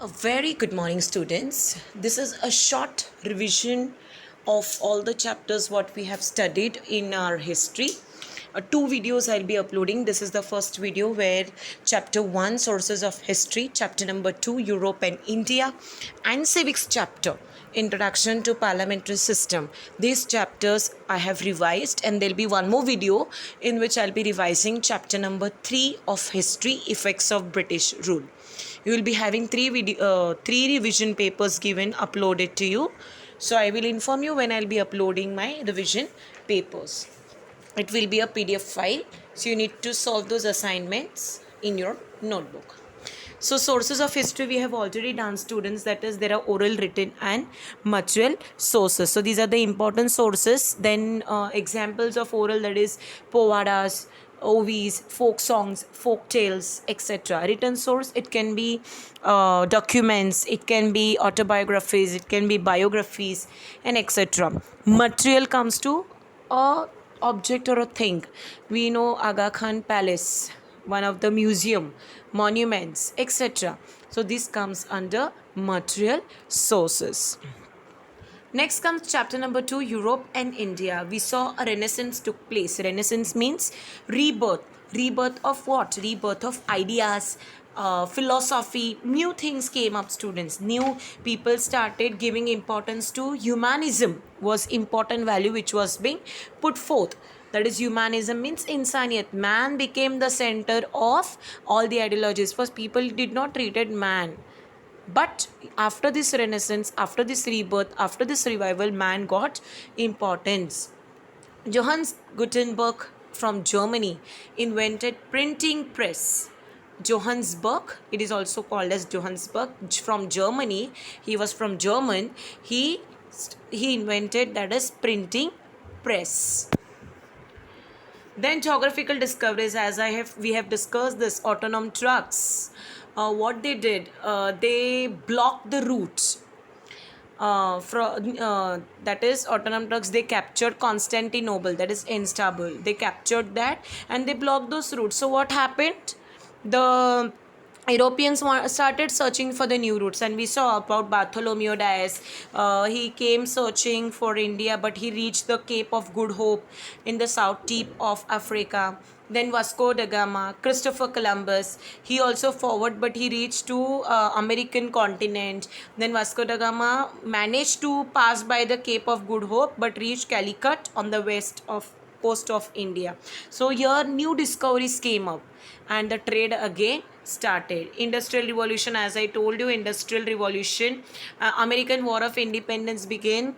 A very good morning, students. This is a short revision of all the chapters what we have studied in our history. Two videos I'll be uploading. This is the first video where chapter 1 sources of history, chapter number 2 Europe and India, and civics chapter introduction to parliamentary system. These chapters I have revised, and there'll be one more video in which I'll be revising chapter number 3 of history, effects of British rule. You will be having three revision papers given uploaded to you. So I will inform you when I'll be uploading my revision papers. It will be a PDF file, so you need to solve those assignments in your notebook. So sources of history we have already done, students. That is, there are oral, written and material sources. So these are the important sources. Then examples of oral, that is povadas, OVs, folk songs, folk tales, etc. Written source, it can be documents, it can be autobiographies, it can be biographies, and etc. Material comes to a object or a thing. We know Aga Khan Palace, one of the museum, monuments, etc. So this comes under material sources. Next comes chapter number 2, Europe and India. We saw a renaissance took place. Renaissance means rebirth. Rebirth of what? Rebirth of ideas, philosophy. New things came up, students. New people started giving importance to humanism, was important value which was being put forth. That is, humanism means insaniyat. Man became the center of all the ideologies. First, people did not treated man, but after this renaissance, after this rebirth, after this revival, man got importance. Johannes Gutenberg from Germany invented printing press. Johannesburg, it is also called as Johannesburg, from Germany. He was from German. He invented, that is, printing press. Then geographical discoveries, as we have discussed this, autonomous trucks. What they did, they blocked the route. That is, autonomous trucks, they captured Constantinople, that is Istanbul. They captured that and they blocked those routes. So what happened? The Europeans started searching for the new routes, and we saw about Bartholomew Dias. He came searching for India, but he reached the Cape of Good Hope in the south tip of Africa. Then Vasco da Gama, Christopher Columbus, he also forward, but he reached to American continent. Then Vasco da Gama managed to pass by the Cape of Good Hope, but reached Calicut on the west of coast of India. So here new discoveries came up, and the trade again started. Industrial revolution, as I told you, industrial revolution. American War of Independence began.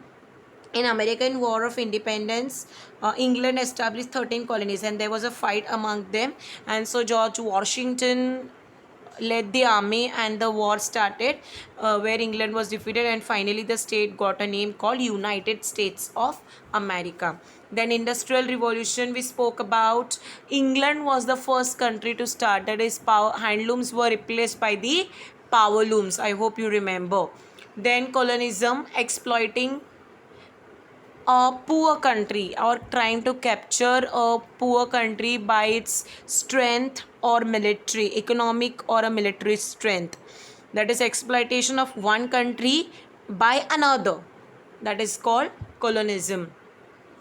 In American War of Independence, England established 13 colonies, and there was a fight among them, and so George Washington led the army, and the war started, where England was defeated, and finally the state got a name called United States of America. Then industrial revolution, we spoke about. England was the first country to start, that is, handlooms were replaced by the power looms. I hope you remember. Then colonialism, exploiting a poor country or trying to capture a poor country by its strength or military, economic or a military strength. That is exploitation of one country by another. That is called colonialism.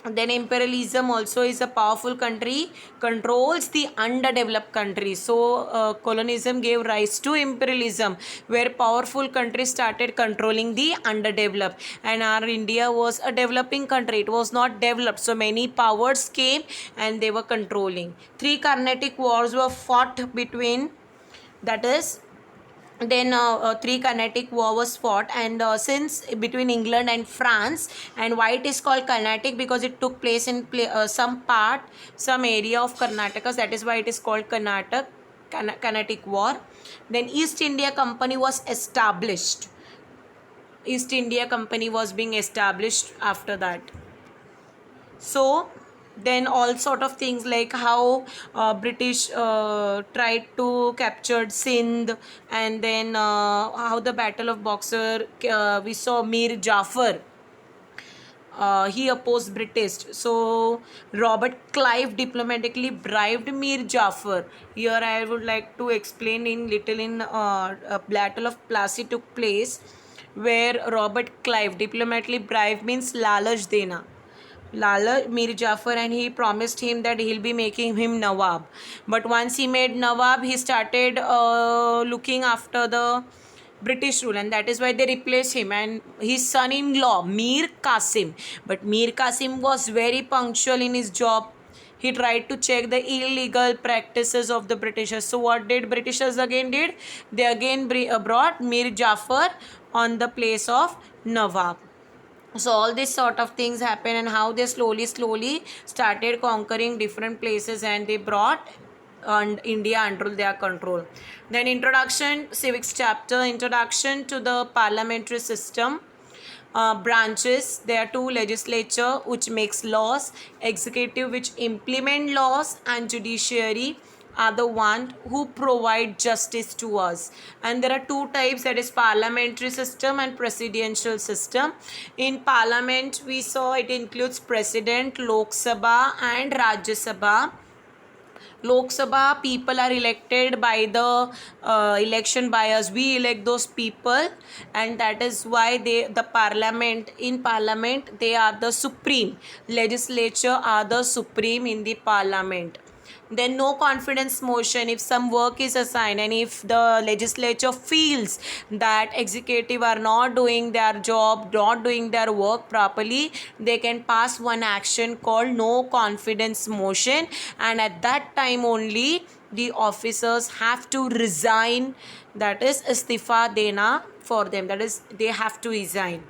Then imperialism also is a powerful country controls the underdeveloped country. So colonialism gave rise to imperialism, where powerful countries started controlling the underdeveloped, and our India was a developing country, it was not developed, so many powers came and they were controlling. Three Carnatic wars were fought between, that is, then three Carnatic war was fought, and since between England and France. And why it is called Carnatic? Because it took place in some area of Karnataka, that is why it is called Carnatic war. Then East India Company was established. East India Company was being established after that. So then all sort of things, like how British tried to capture Sindh, and then how the Battle of Boxer, we saw Mir Jafar he opposed British. So Robert Clive diplomatically bribed Mir Jafar. Here I would like to explain in little in a Battle of Plassey took place, where Robert Clive diplomatically bribed means lalaj dena. Lala Mir Jafar, and he promised him that he'll be making him Nawab. But once he made Nawab, he started looking after the British rule, and that is why they replaced him and his son-in-law Mir Qasim. But Mir Qasim was very punctual in his job. He tried to check the illegal practices of the Britishers. So what did Britishers again did? They again brought Mir Jafar on the place of Nawab. So all these sort of things happen, and how they slowly started conquering different places, and they brought India under their control. Then introduction, civics chapter, introduction to the parliamentary system. Branches, there are two: legislature which makes laws, executive which implement laws, and judiciary are the one who provide justice to us. And there are two types, that is parliamentary system and presidential system. In parliament we saw it includes president, Lok Sabha and Rajya Sabha. Lok Sabha people are elected by the election by us. We elect those people, and that is why the parliament, in parliament they are the supreme. Legislature are the supreme in the parliament. Then no confidence motion, if some work is assigned and if the legislature feels that executive are not doing their job, not doing their work properly, they can pass one action called no confidence motion, and at that time only the officers have to resign, that is istifa dena for them, that is they have to resign.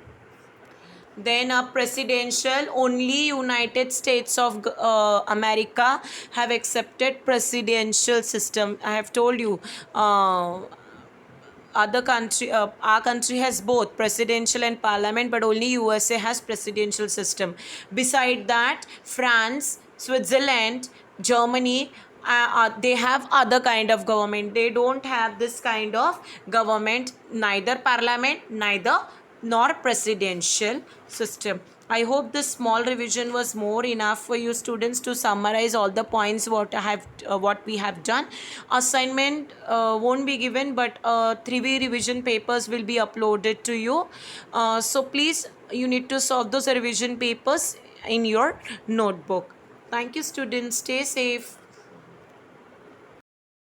Then a presidential, only United States of America have accepted presidential system. I have told you, other country, our country has both presidential and parliament, but only USA has presidential system. Beside that, France, Switzerland, Germany, they have other kind of government. They don't have this kind of government, neither parliament, neither nor presidential system. I hope this small revision was more enough for you students to summarize all the points what we have done. Assignment won't be given, but 3V revision papers will be uploaded to you. So please, you need to solve those revision papers in your notebook. Thank you students. Stay safe.